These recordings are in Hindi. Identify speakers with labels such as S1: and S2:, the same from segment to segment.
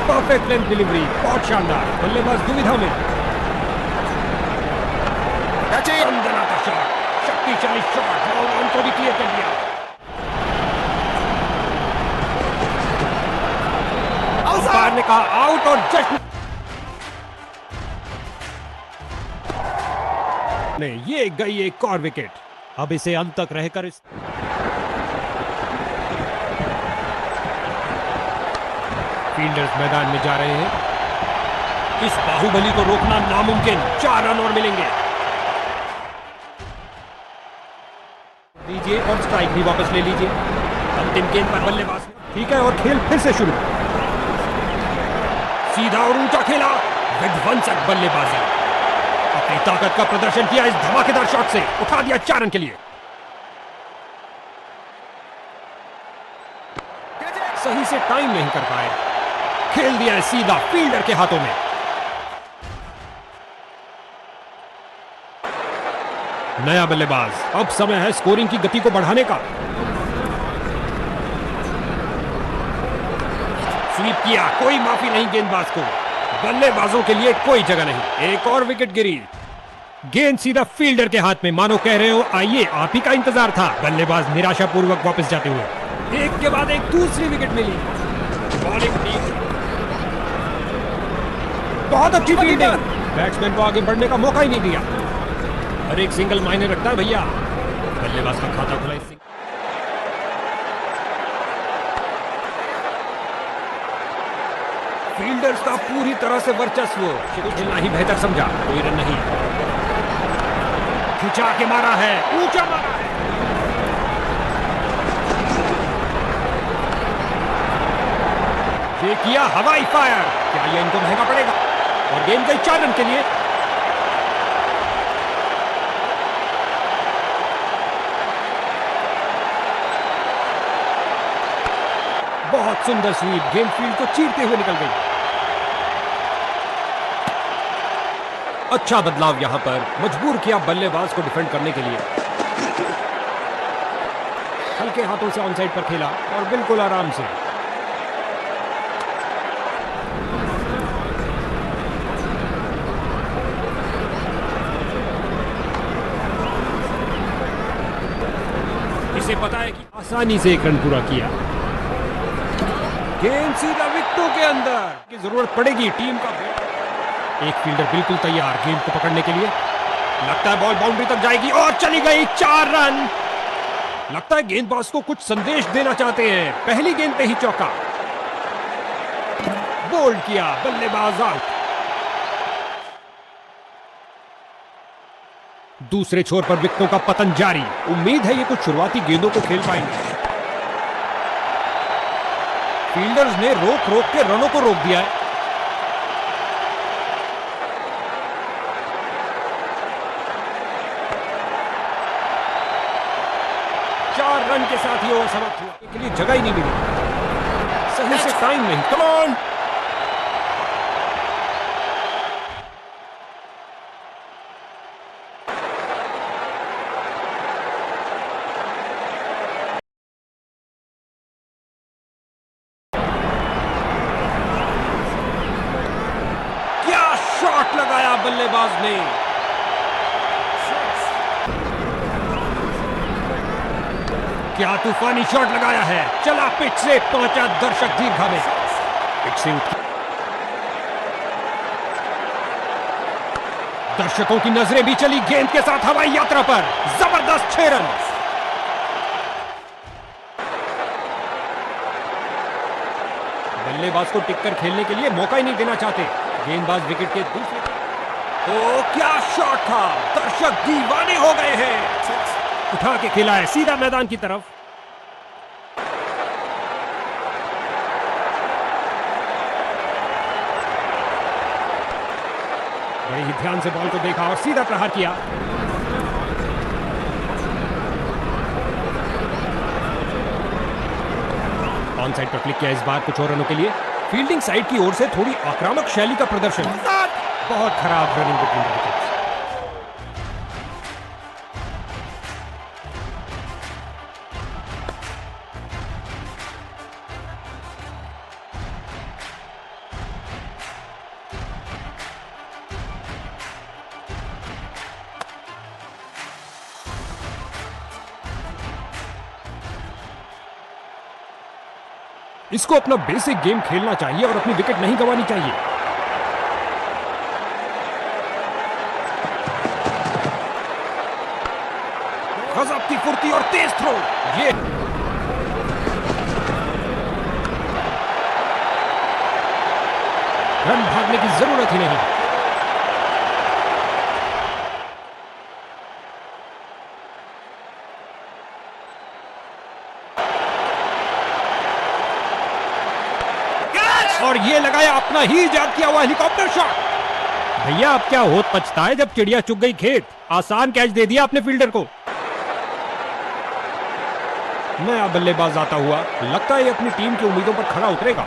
S1: परफेक्ट लेंथ डिलीवरी, बहुत शानदार। बल्लेबाज दुविधा में। दंदनाता शॉट, शक्तिशाली शॉट, बॉल को भी क्लियर कर दिया। अंपायर ने कहा आउट और जश्न ने ये गई एक और विकेट। अब इसे अंत तक रहकर फील्डर्स मैदान में जा रहे हैं। इस बाहुबली को रोकना नामुमकिन। 4 रन और मिलेंगे। दीजिए और स्ट्राइक भी वापस ले लीजिए। अंतिम गेंद पर बल्लेबाज ठीक है और खेल फिर से शुरू। सीधा और ऊंचा खेला, विध्वंसक बल्लेबाजी। अपनी ताकत का प्रदर्शन किया इस धमाकेदार शॉट से। उठा दिया 4 रन के लिए। सही से टाइम नहीं कर पाए। खेल दिया सीधा फील्डर के हाथों में। नया बल्लेबाज। अब समय है स्कोरिंग की गति को बढ़ाने का। स्वीप किया, कोई माफी नहीं गेंदबाज को। बल्लेबाजों के लिए कोई जगह नहीं। एक और विकेट गिरी। गेंद सीधा फील्डर के हाथ में। मानो कह रहे हो आइए आप ही का इंतजार था। बल्लेबाज निराशापूर्वक वापस जाते हुए। एक के बाद एक दूसरी विकेट मिली। बॉलिंग टीम बहुत अच्छी फील्डिंग। बैट्समैन को आगे बढ़ने का मौका ही नहीं दिया। हर एक सिंगल मायने रखता है भैया। बल्लेबाज का खाता खुला इस फील्डर्स का पूरी तरह से वर्चस्व। खेलना ही बेहतर समझा। कोई रन नहीं। खिंचा के मारा है, ऊंचा मारा है। ये किया हवाई फायर। क्या ये इनको महंगा पड़ेगा? और गेंद गई 4 रन के लिए। बहुत सुंदर स्वीप। गेंद फील्ड को चीरते हुए निकल गई। अच्छा बदलाव यहां पर मजबूर किया बल्लेबाज को डिफेंड करने के लिए। हल्के हाथों से ऑन साइड पर खेला और बिल्कुल आराम से। इसे पता है कि आसानी से 1 रन पूरा किया। गेंद सीधा विकेटों के अंदर की जरूरत पड़ेगी टीम का। एक फील्डर बिल्कुल तैयार गेंद को पकड़ने के लिए। लगता है बॉल बाउंड्री तक जाएगी और चली गई। 4 रन। लगता है गेंदबाज को कुछ संदेश देना चाहते हैं। पहली गेंद पे ही चौका। बोल्ड किया, बल्लेबाज आउट। दूसरे छोर पर विकेटों का पतन जारी। उम्मीद है ये कुछ शुरुआती गेंदों को खेल पाएंगे। फील्डर्स ने रोक रोक के रनों को रोक दिया है। 4 रन के साथ ही ओवर समाप्त हुआ। के लिए जगह ही नहीं मिली। सही से टाइम नहीं। Come on. शॉट लगाया बल्लेबाज ने। क्या तूफानी शॉट लगाया है। चला पिच से, पहुंचा दर्शक दीर्घा में। पिच से उठ दर्शकों की नजरें भी चली गेंद के साथ हवाई यात्रा पर। जबरदस्त 6 रन। बल्लेबाज को टिककर खेलने के लिए मौका ही नहीं देना चाहते। गेंदबाज विकेट के दूसरे। ओ क्या शॉट था। दर्शक दीवाने हो गए हैं। उठा के खेला है सीधा मैदान की तरफ। बड़े ही ध्यान से बॉल को देखा और सीधा प्रहार किया। ऑन साइड पर क्लिक किया इस बार कुछ और रनों के लिए। फील्डिंग साइड की ओर से थोड़ी आक्रामक शैली का प्रदर्शन। बहुत खराब रनिंग बिटवीन द विकेट्स। इसको अपना बेसिक गेम खेलना चाहिए और अपनी विकेट नहीं गंवानी चाहिए। गजब की फुर्ती और तेज थ्रो। ये रन भागने की जरूरत ही नहीं। और ये लगाया अपना ही इजाद किया हुआ हेलीकॉप्टर शॉट। भैया अब क्या होत पछता है जब चिड़िया चुग गई खेत। आसान कैच दे दिया अपने फील्डर को। नया बल्लेबाज आता हुआ, लगता है अपनी टीम की उम्मीदों पर खरा उतरेगा।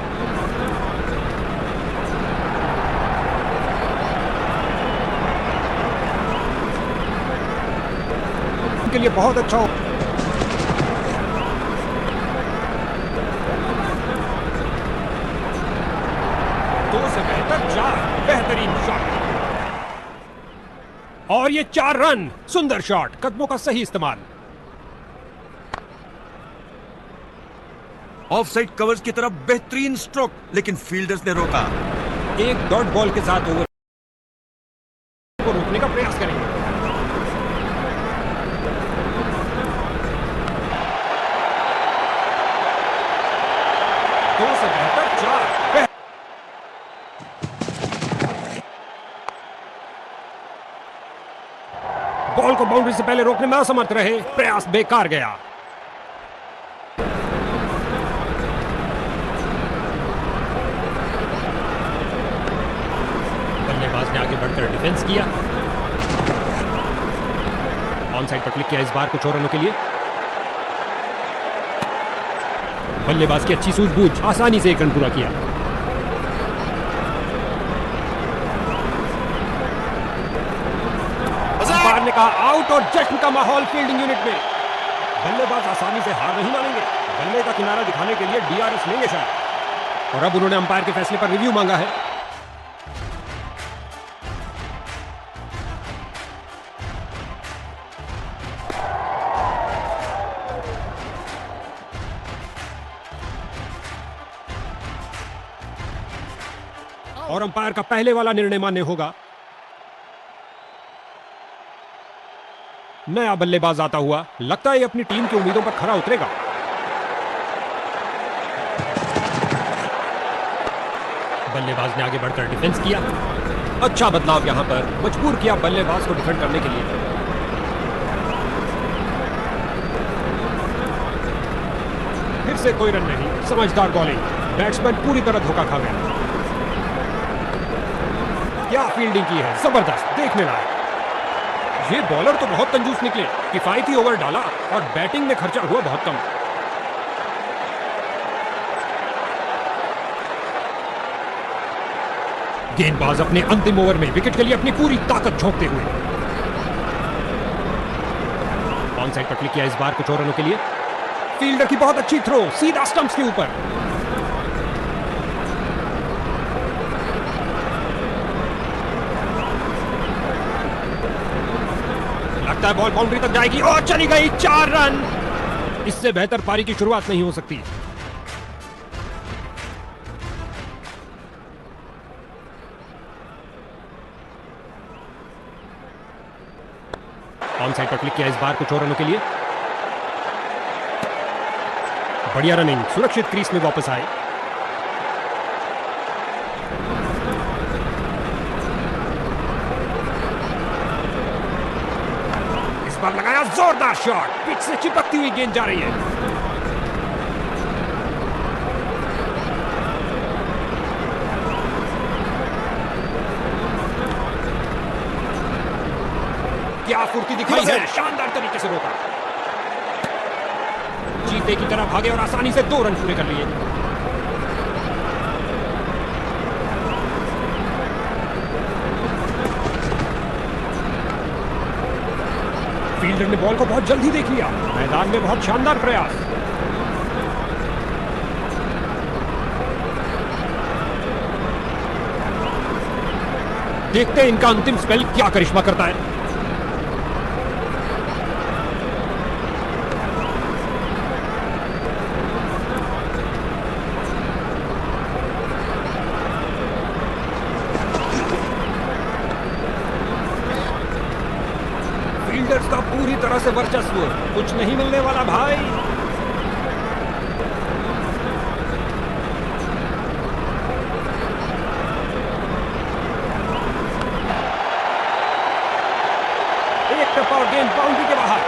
S1: के लिए बहुत अच्छा हो। दो से बेहतर 4, बेहतरीन शॉट और ये 4 रन। सुंदर शॉट, कदमों का सही इस्तेमाल।
S2: ऑफसाइड कवर्स की तरफ बेहतरीन स्ट्रोक, लेकिन फील्डर्स ने रोका।
S1: एक डॉट बॉल के साथ ओवर को रोकने का प्रयास करेंगे। दो से बेहतर 4। बॉल को बाउंड्री से पहले रोकने में असमर्थ रहे, प्रयास बेकार गया। बल्लेबाज ने आगे बढ़कर डिफेंस किया। ऑन साइड पर क्लिक किया इस बार कुछ और रनों के लिए। बल्लेबाज की अच्छी सूझबूझ, आसानी से एक रन पूरा किया। अंपायर ने कहा आउट और जश्न का माहौल फील्डिंग यूनिट में। बल्लेबाज आसानी से हार नहीं मानेंगे। बल्ले का किनारा दिखाने के लिए डीआरएस लेंगे शायद। और अब उन्होंने अंपायर के फैसले पर रिव्यू मांगा है। और अंपायर का पहले वाला निर्णय मान्य होगा। नया बल्लेबाज आता हुआ, लगता है अपनी टीम की उम्मीदों पर खरा उतरेगा। बल्लेबाज ने आगे बढ़कर डिफेंस किया। अच्छा बदलाव यहां पर, मजबूर किया बल्लेबाज को डिफेंड करने के लिए। फिर से कोई रन नहीं। समझदार बॉलिंग, बैट्समैन पूरी तरह धोखा खा गया। क्या फील्डिंग की है, जबरदस्त, देखने लायक। ये बॉलर तो बहुत कंजूस निकले। किफायती ओवर डाला और बैटिंग में खर्चा हुआ बहुत कम। गेंदबाज अपने अंतिम ओवर में विकेट के लिए अपनी पूरी ताकत झोंकते हुए। ऑन साइड पर क्लिक किया इस बार कुछ और रनों के लिए। फील्डर की बहुत अच्छी थ्रो, सीधा स्टंप्स के ऊपर। लगता है बॉल बाउंड्री तक जाएगी और चली गई। 4 रन। इससे बेहतर पारी की शुरुआत नहीं हो सकती। ऑन साइड पर क्लिक किया इस बार कुछ और रनों के लिए। बढ़िया रनिंग, सुरक्षित क्रीज में वापस आए। इस बार लगाया जोरदार शॉट, पिच से चिपकती हुई गेंद जा रही है। क्या फुर्ती दिखाई है, शानदार तरीके से रोका। चीते की तरह भागे और आसानी से 2 रन पूरे कर लिए। फील्डर ने बॉल को बहुत जल्दी देख लिया। मैदान में बहुत शानदार प्रयास। देखते हैं इनका अंतिम स्पेल क्या करिश्मा करता है। पूरी तरह से वर्चस्व, कुछ नहीं मिलने वाला भाई। एक टप्पा और गेंद बाउंड्री के बाहर।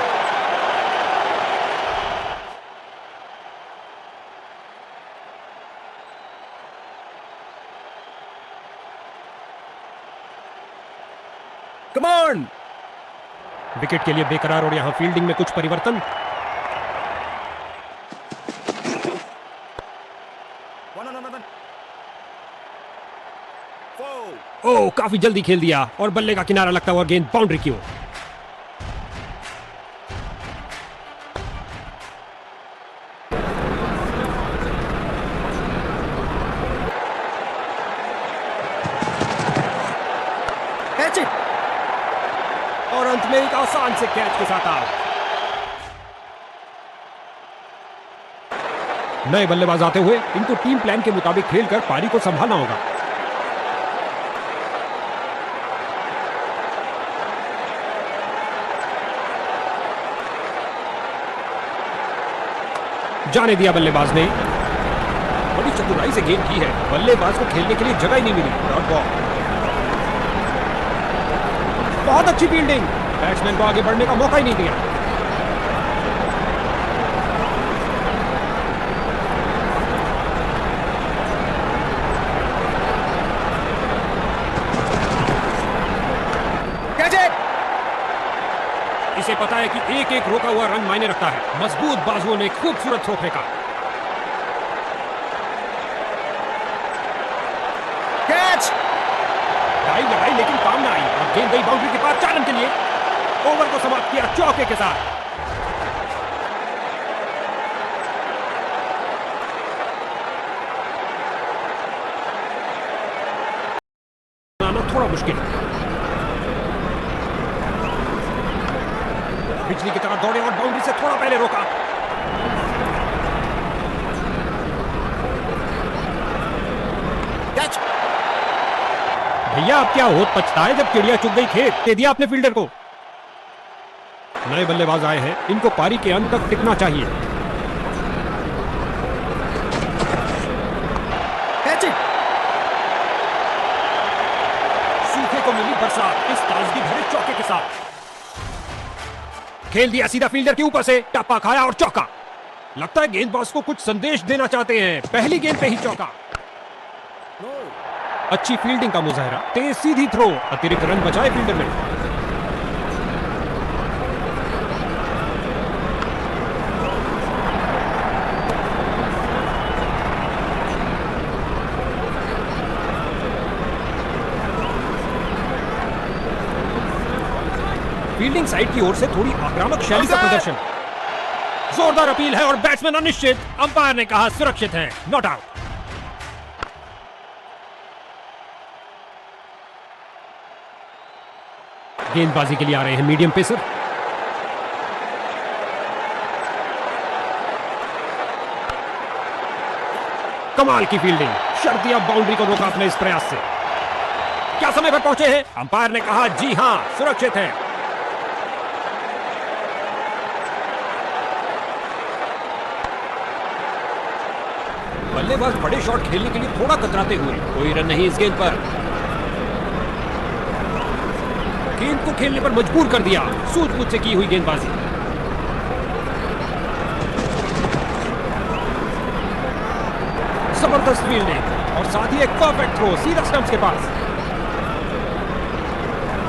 S2: Come on!
S1: विकेट के लिए बेकरार और यहां फील्डिंग में कुछ परिवर्तन। ओह, काफी जल्दी खेल दिया और बल्ले का किनारा लगता हुआ गेंद बाउंड्री की ओर।
S2: Catch it!
S1: और अंत में एक आसान से कैच के साथ आउट। नए बल्लेबाज आते हुए इनको टीम प्लान के मुताबिक खेलकर पारी को संभालना होगा। जाने दिया बल्लेबाज ने। बड़ी चतुराई से गेंद की है, बल्लेबाज को खेलने के लिए जगह ही नहीं मिली। Dot ball. बहुत अच्छी फील्डिंग, बैट्समैन को आगे बढ़ने का मौका ही नहीं दिया।
S2: Catch it!
S1: इसे पता है कि एक एक रोका हुआ रन मायने रखता है। मजबूत बाजुओं ने खूबसूरत थ्रो फेंका।
S2: Catch!
S1: डाइव लगाई लेकिन काम ना आई और गेंद गई बाउंड्री के पास 4 रन के लिए। ओवर को समाप्त किया चौके के साथ। बनाना थोड़ा मुश्किल। बिजली की तरह दौड़े और बाउंड्री से थोड़ा पहले रोका।
S2: Catch!
S1: भैया अब क्या होत पछता है जब चिड़िया चुग गई खेत। दे दिया अपने फील्डर को। नए बल्लेबाज आए हैं, इनको पारी के अंत तक टिकना चाहिए।
S2: Catch it!
S1: सूखे को मिली बरसात इस ताजगी भरे चौके के साथ। खेल दिया सीधा फील्डर के ऊपर से, टप्पा खाया और चौका। लगता है गेंदबाज को कुछ संदेश देना चाहते हैं। पहली गेंद पे ही चौका। अच्छी फील्डिंग का मुजाहरा, तेज सीधी थ्रो, अतिरिक्त रन बचाए फील्डर ने। फील्डिंग साइड की ओर से थोड़ी आक्रामक शैली का प्रदर्शन। जोरदार अपील है और बैट्समैन अनिश्चित। अंपायर ने कहा सुरक्षित है, नॉट आउट। गेंदबाजी के लिए आ रहे हैं मीडियम पेसर। कमाल की फील्डिंग, शर्तिया बाउंड्री को रोका अपने इस प्रयास से। क्या समय पर पहुंचे हैं? अंपायर ने कहा जी हां, सुरक्षित है। बल्लेबाज बड़े शॉट खेलने के लिए थोड़ा कतराते हुए। कोई रन नहीं इस गेंद पर। गेंद को खेलने पर मजबूर कर दिया। सूझबूझ से की हुई गेंदबाजी। जबरदस्त फील्डिंग और साथ ही एक परफेक्ट थ्रो सीधा स्टंप्स के पास।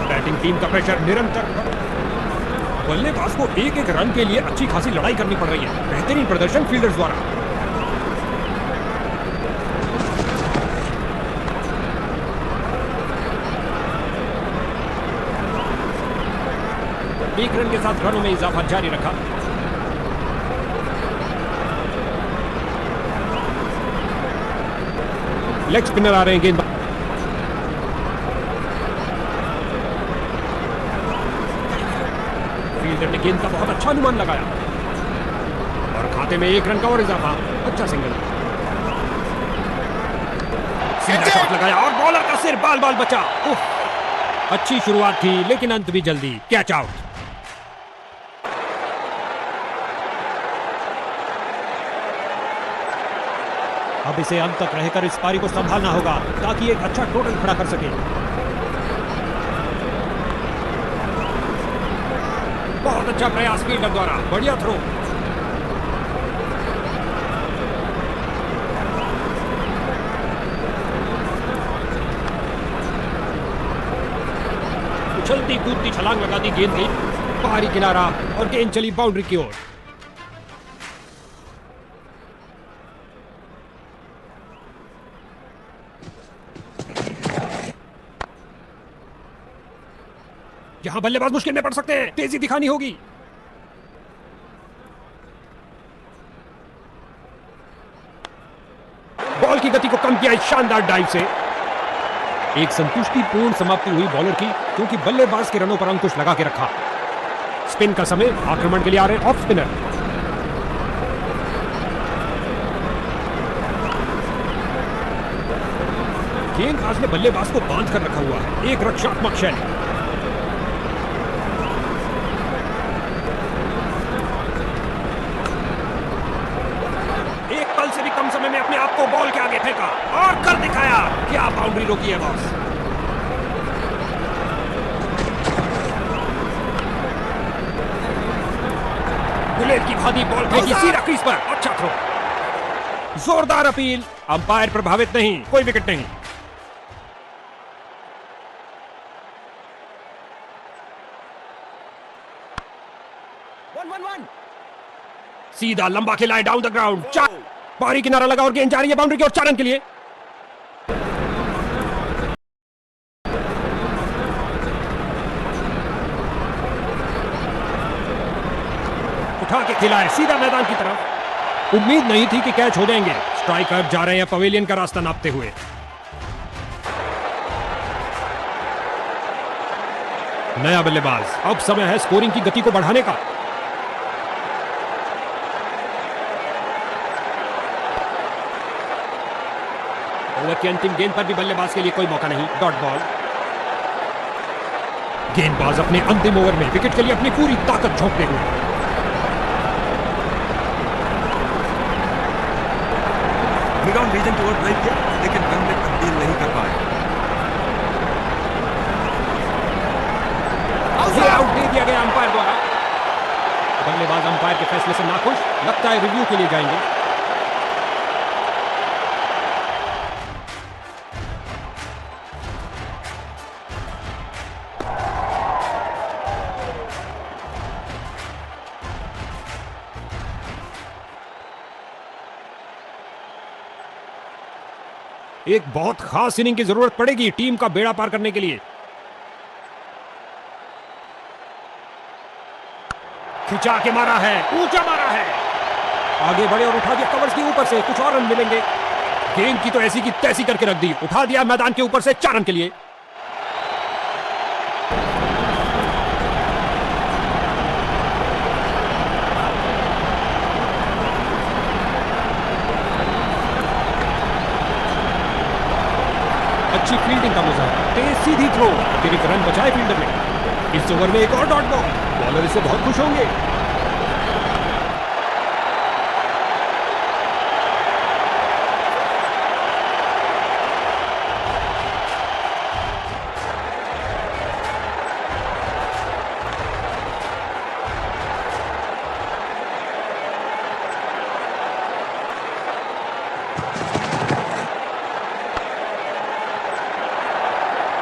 S1: बैटिंग टीम का प्रेशर निरंतर। बल्लेबाज को एक एक रन के लिए अच्छी खासी लड़ाई करनी पड़ रही है। बेहतरीन प्रदर्शन फील्डर्स द्वारा। एक रन के साथ रनों में इजाफा जारी रखा। लेग स्पिनर आ रहे हैं गेंदबाज। फील्डर ने गेंद का बहुत अच्छा अनुमान लगाया और खाते में 1 रन का और इजाफा। अच्छा सिंगल। सीधा शॉट लगाया और बॉलर का सिर बाल बाल बचा। अच्छी शुरुआत थी लेकिन अंत भी जल्दी। Catch out. अब इसे अंत तक रहकर इस पारी को संभालना होगा ताकि एक अच्छा टोटल खड़ा कर सके। बहुत अच्छा प्रयास फील्डर द्वारा, बढ़िया थ्रो। उछलती कूदती छलांग लगा दी गेंद गई बाहरी किनारा और गेंद चली बाउंड्री की ओर। यहां बल्लेबाज मुश्किल में पड़ सकते हैं, तेजी दिखानी होगी। बॉल की गति को कम किया इस शानदार डाइव से। एक संतुष्टिपूर्ण समाप्ति हुई बॉलर की, क्योंकि बल्लेबाज के रनों पर अंकुश लगा के रखा। स्पिन का समय, आक्रमण के लिए आ रहे ऑफ स्पिनर। गेंदबाज ने बल्लेबाज को बांध कर रखा हुआ है, एक रक्षात्मक शैली। एक पल से भी कम समय में अपने आप को बॉल के आगे फेंका और कर दिखाया। क्या बाउंड्री रोकी है बॉस। बुलेट की भांति बॉल फेंकी सीधा क्रीज पर। अच्छा थ्रो, जोरदार अपील। अंपायर प्रभावित नहीं, कोई विकेट नहीं। सीधा लंबा खेला है डाउन द ग्राउंड। चार बाहरी किनारा लगा और गेंद जा रही है बाउंड्री की ओर 4 रन के लिए। उठा के खेला है सीधा मैदान की तरफ। उम्मीद नहीं थी कि कैच हो जाएंगे। स्ट्राइकर जा रहे हैं पवेलियन का रास्ता नापते हुए। नया बल्लेबाज, अब समय है स्कोरिंग की गति को बढ़ाने का। ओवर की अंतिम गेंद पर भी बल्लेबाज के लिए कोई मौका नहीं। Dot ball. गेंदबाज अपने अंतिम ओवर में विकेट के लिए अपनी पूरी ताकत झोंकते हुए।
S2: मिड ऑन रीजन की ओर ड्राइव किया, लेकिन रन में तब्दील नहीं कर पाए।
S1: आउट दे दिया गया अंपायर द्वारा। बल्लेबाज अंपायर के फैसले से नाखुश, लगता है रिव्यू के लिए जाएंगे। एक बहुत खास इनिंग की जरूरत पड़ेगी टीम का बेड़ा पार करने के लिए। खिंचा के मारा है, ऊंचा मारा है, आगे बढ़े और उठा दिया कवर्स के ऊपर से। कुछ और रन मिलेंगे। गेंद की तो ऐसी की तैसी करके रख दी, उठा दिया मैदान के ऊपर से 4 रन के लिए। अच्छी फील्डिंग का मुजाहरा, तेज सीधी थ्रो, फिर एक रन बचाए फील्डर ने। इस ओवर में एक और डॉट बॉल। बॉलर इससे बहुत खुश होंगे।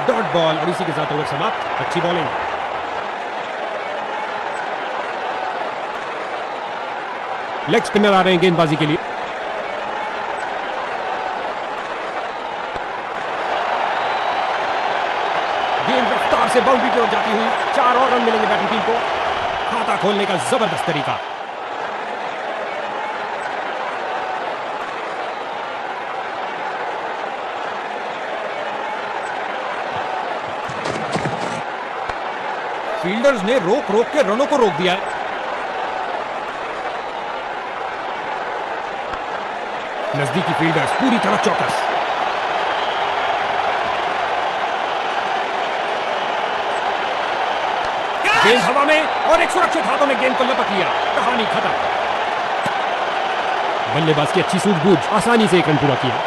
S1: डॉट बॉल और इसी के साथ ओवर समाप्त। अच्छी बॉलिंग। लेग स्पिनर आ रहे हैं गेंदबाजी के लिए। गेंद रफ्तार से बाउंड्री की ओर जाती हुई। 4 और रन मिलेंगे बैटिंग टीम को। खाता खोलने का जबरदस्त तरीका। फील्डर्स ने रोक रोक के रनों को रोक दिया है। नजदीकी फील्डर्स पूरी तरह चौकस। गेंद हवा में और एक सुरक्षित हाथों में गेंद को लपक लिया। कहानी खत्म। बल्लेबाज की अच्छी सूझबूझ, आसानी से एक रन पूरा किया।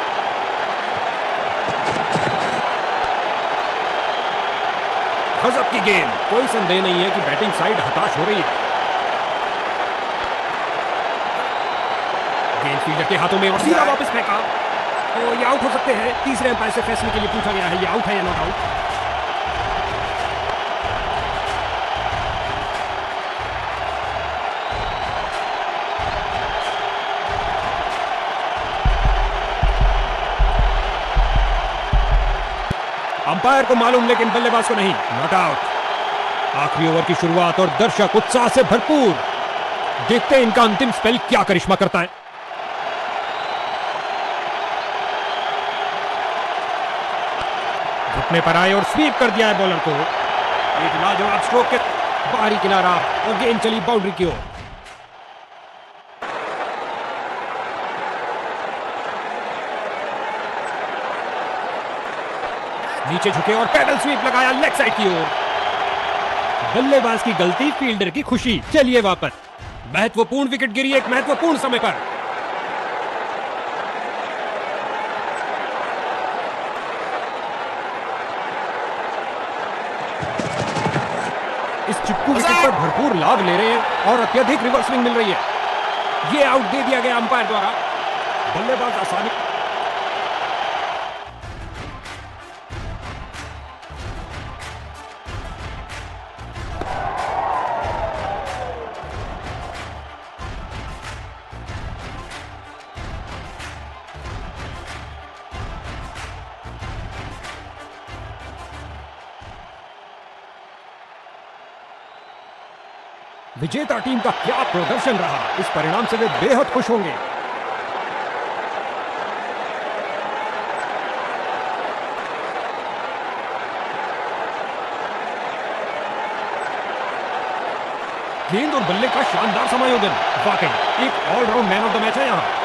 S1: गजब की गेंद, कोई संदेह नहीं है कि बैटिंग साइड हताश हो रही है। गेंद फील्डर के हाथों में और सीधा वापस फेंका। तो ये आउट हो सकते हैं। तीसरे अंपायर से फैसले के लिए पूछा गया है, ये आउट है या नॉट आउट। अंपायर को मालूम लेकिन बल्लेबाज को नहीं, नॉट आउट। आखिरी ओवर की शुरुआत और दर्शक उत्साह से भरपूर। देखते हैं इनका अंतिम स्पेल क्या करिश्मा करता है। घुटने पर आए और स्वीप कर दिया है बॉलर को। एक लाजवाब स्ट्रोक के बाहरी किनारा और गेंद चली बाउंड्री की ओर। नीचे झुके और पैडल स्वीप लगाया लेग साइड की ओर। बल्लेबाज की गलती, फील्डर की खुशी। चलिए वापस। महत्वपूर्ण विकेट गिरी एक महत्वपूर्ण समय पर। इस चिपकू विकेट पर भरपूर लाभ ले रहे हैं और अत्यधिक रिवर्स स्विंग मिल रही है। ये आउट दे दिया गया अंपायर द्वारा। बल्लेबाज आसानी विजेता टीम का क्या प्रदर्शन रहा, इस परिणाम से वे बेहद खुश होंगे। गेंद और बल्ले का शानदार समायोजन, वाकई एक all round man of the match है यहां।